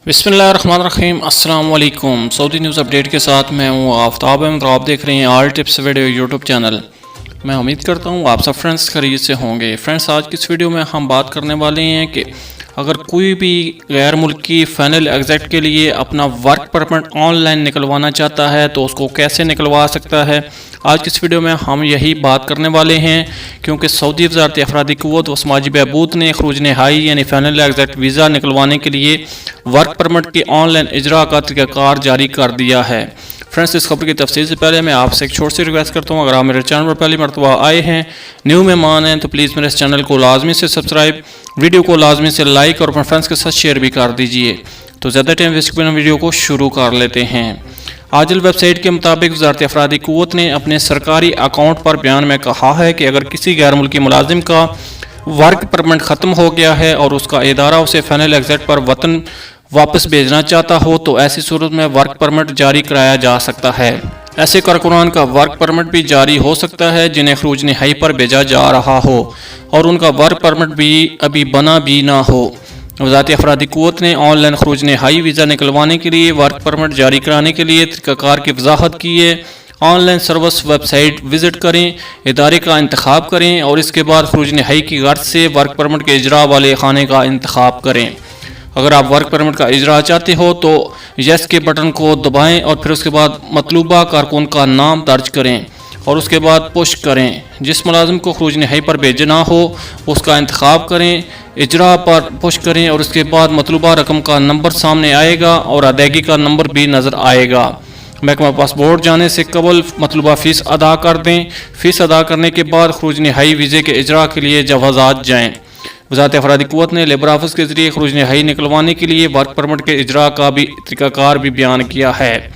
बिस्मिल्लाहिर्रहमानिर्रहीम। अस्सलाम वालेकुम। सऊदी न्यूज़ अपडेट के साथ मैं हूँ आफ्ताब अहमद। आप देख रहे हैं all tips video YouTube channel. मैं उम्मीद करता हूँ आप सब फ्रेंड्स खैरियत से होंगे। फ्रेंड्स, आज की इस वीडियो में हम बात करने वाले हैं कि अगर कोई भी गैर मुल्की फाइनल एग्ज़ैक्ट के लिए अपना वर्क परमिट ऑनलाइन निकलवाना चाहता है तो उसको कैसे निकलवा सकता है। आज की इस वीडियो में हम यही बात करने वाले हैं, क्योंकि सऊदी वज़ारत अफरादी क़ुव्वत व समाजी बहबूद ने खरूज नहाई यानी फाइनल एग्ज़ैक्ट वीज़ा निकलवाने के लिए वर्क परमिट के ऑनलाइन इजरा का तरीक़ाकार जारी कर दिया है। फ्रेंड्स, इस खबर की तफसील से पहले मैं आपसे एक छोटी सी रिक्वेस्ट करता हूँ, अगर आप मेरे चैनल पर पहली मरतबा आए हैं, न्यू मेहमान हैं, तो प्लीज़ मेरे इस चैनल को लाजमी से सब्सक्राइब, वीडियो को लाजमी से लाइक और अपने फ्रेंड्स के साथ शेयर भी कर दीजिए। तो ज़्यादा टाइम वेस्ट करके वीडियो को शुरू कर लेते हैं। आजल वेबसाइट के मुताबिक वज़ारत अफरादी क़ुव्वत ने अपने सरकारी अकाउंट पर बयान में कहा है कि अगर किसी गैर मुल्की मुलाजिम का वर्क परमिट ख़त्म हो गया है और उसका इदारा उसे फाइनल एग्ज़ैक्ट पर वतन वापस भेजना चाहता हो तो ऐसी सूरत में वर्क परमिट जारी कराया जा सकता है। ऐसे कारकुनान का वर्क परमिट भी जारी हो सकता है जिन्हें खरूज नहाई पर भेजा जा रहा हो और उनका वर्क परमिट भी अभी बना भी ना हो। वज़ारत अफरादी क़ुव्वत ने ऑनलाइन खरूज नहाई वीज़ा निकलवाने के लिए वर्क परमिट जारी कराने के लिए तरीक़ाकार की वजाहत की है। ऑनलाइन सर्विस वेबसाइट विज़िट करें, इदारे का इंतखाब करें और इसके बाद खरूज नहाई की गर्ज से वर्क परमिट के इजरा वाले खाने का इंतखाब करें। अगर आप वर्क परमिट का इजरा चाहते हो तो यस के बटन को दबाएं और फिर उसके बाद मतलूबा कारकुन का नाम दर्ज करें और उसके बाद पुश करें। जिस मुलाजिम को खरूज नहाई पर भेजना हो उसका इंतखाब करें, इजरा पर पुश करें और उसके बाद मतलूबा रकम का नंबर सामने आएगा और अदायगी का नंबर भी नज़र आएगा। महकमा पासपोर्ट जाने से कबल मतलूबा फ़ीस अदा कर दें। फ़ीस अदा करने के बाद खरूज नहाई वीज़े के इजरा के लिए जवाज़ात जाएँ। वज़ारत अफरादी क़ुव्वत ने लेबर ऑफिस के ज़रिए खरूज नहाई निकलवाने के लिए वर्क परमिट के इजरा का भी तरीक़ाकार भी बयान किया है।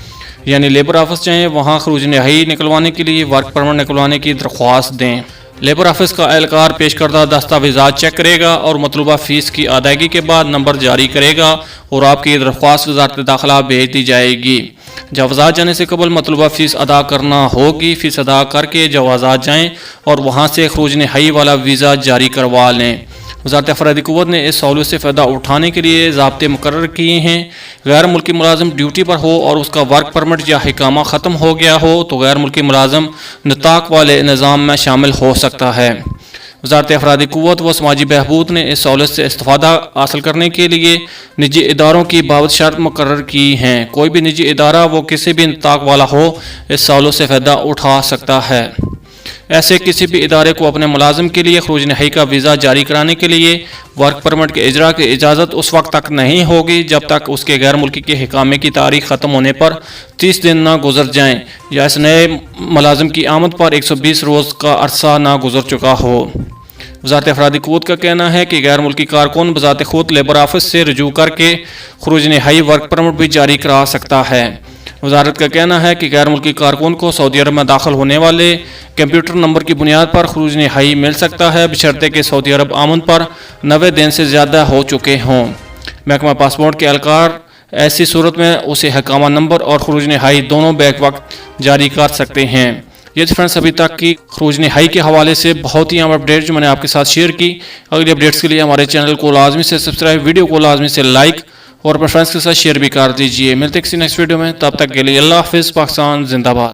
यानी लेबर ऑफिस जाएँ, वहाँ खरूज नहाई निकलवाने के लिए वर्क परमिट निकलवाने की दरख्वास्त दें। लेबर ऑफिस का एहलकार पेश करदा दस्तावेज़ात चेक करेगा और मतलूबा फ़ीस की अदायगी के बाद नंबर जारी करेगा और आपकी दरख्वास्त वज़ारत दाखिला भेज दी जाएगी। जवाज़ात जाने से कबल मतलूबा फ़ीस अदा करना होगी। फ़ीस अदा करके जवाज़ात जाएँ और वहाँ से खरूज नहाई वाला वीज़ा जारी करवा लें। वज़ारत अफरादी क़ुव्वत ने इस सहूलियत से फ़ायदा उठाने के लिए ज़ाब्ते मुकर्रर किए हैं। गैर मुल्की मुलाजिम ड्यूटी पर हो और उसका वर्क परमिट या हिकामा ख़त्म हो गया हो तो गैर मुल्की मुलाजिम निताक वाले निज़ाम में शामिल हो सकता है। वज़ारत अफरादी क़ुव्वत व समाजी बहबूद ने इस सहूलियत से इस्तिफ़ादा हासिल करने के लिए निजी इदारों की बाबत शर्त मुकर्रर की हैं। कोई भी निजी इदारा वो किसी भी निताक वाला हो इस सहूलियत से फ़ायदा उठा सकता है। ऐसे किसी भी इदारे को अपने मुलाजिम के लिए खरूज नहाई का वीज़ा जारी कराने के लिए वर्क परमिट के इजरा की इजाज़त उस वक्त तक नहीं होगी जब तक उसके गैर मुल्की के हिकामे की तारीख ख़त्म होने पर 30 दिन ना गुजर जाएँ या इस नए मुलाजिम की आमद पर 120 रोज़ का अरसा ना गुजर चुका हो। वज़ारत अफरादी क़ुव्वत का कहना है कि गैर मुल्की कारकुन बज़ात खुद लेबर ऑफिस से रजू करके खरूज नहाई वर्क परमिट भी जारी करा सकता है। वज़ारत का कहना है कि गैर मुल्की कारकुन को सऊदी अरब में दाखिल होने वाले कंप्यूटर नंबर की बुनियाद पर खरूज नहाई मिल सकता है, बशर्ते कि सऊदी अरब आमद पर 90 दिन से ज़्यादा हो चुके हों। महकमा पासपोर्ट के एहलकार ऐसी सूरत में उसे हकामा नंबर और खरूज नहाई दोनों बैक वक्त जारी कर सकते हैं। ये फ्रेंड्स अभी तक की खरूज नहाई के हवाले से बहुत ही अहम अपडेट जो मैंने आपके साथ शेयर की। अगली अपडेट्स के लिए हमारे चैनल को लाजमी से सब्सक्राइब, वीडियो को लाजमी से लाइक और अपने फ्रेंड्स के साथ शेयर भी कर दीजिए। मिलते किसी नेक्स्ट वीडियो में, तब तक के लिए अल्लाह हाफ़िज़। पाकिस्तान जिंदाबाद।